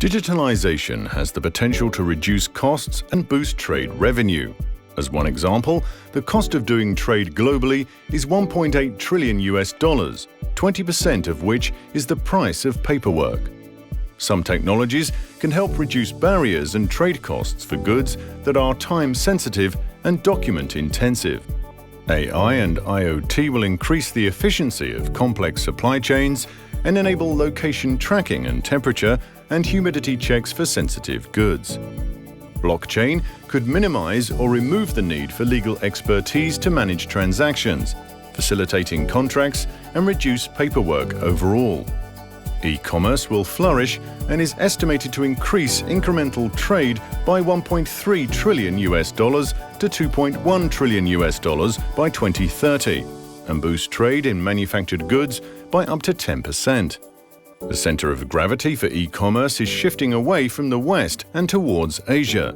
Digitalization has the potential to reduce costs and boost trade revenue. As one example, the cost of doing trade globally is $1.8 trillion, 20% of which is the price of paperwork. Some technologies can help reduce barriers and trade costs for goods that are time-sensitive and document-intensive. AI and IoT will increase the efficiency of complex supply chains and enable location tracking and temperature and humidity checks for sensitive goods. Blockchain could minimize or remove the need for legal expertise to manage transactions, facilitating contracts and reduce paperwork overall. E-commerce will flourish and is estimated to increase incremental trade by $1.3 trillion to $2.1 trillion by 2030, and boost trade in manufactured goods by up to 10%. The center of gravity for e-commerce is shifting away from the West and towards Asia.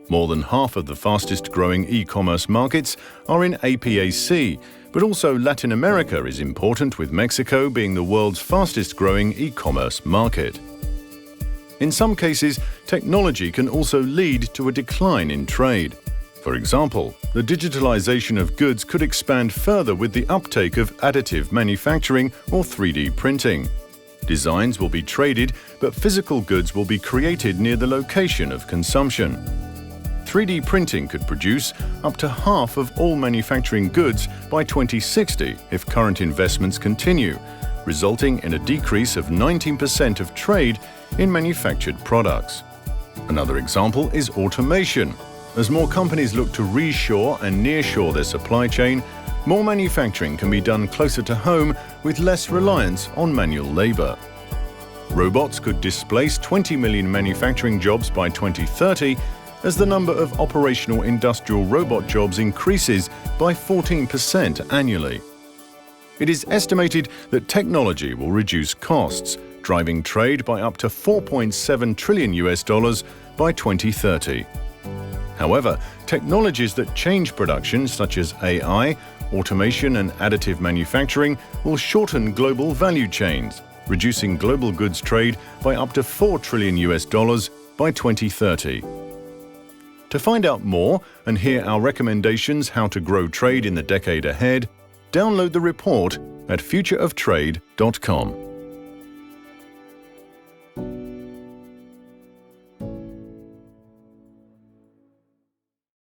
More than half of the fastest-growing e-commerce markets are in APAC, but also Latin America is important, with Mexico being the world's fastest-growing e-commerce market. In some cases, technology can also lead to a decline in trade. For example, the digitalization of goods could expand further with the uptake of additive manufacturing or 3D printing. Designs will be traded, but physical goods will be created near the location of consumption. 3D printing could produce up to half of all manufacturing goods by 2060 if current investments continue, resulting in a decrease of 19% of trade in manufactured products. Another example is automation. As more companies look to reshore and nearshore their supply chain, more manufacturing can be done closer to home with less reliance on manual labor. Robots could displace 20 million manufacturing jobs by 2030 as the number of operational industrial robot jobs increases by 14% annually. It is estimated that technology will reduce costs, driving trade by up to $4.7 trillion by 2030. However, technologies that change production, such as AI, automation and additive manufacturing, will shorten global value chains, reducing global goods trade by up to $4 trillion by 2030. To find out more and hear our recommendations how to grow trade in the decade ahead, download the report at futureoftrade.com.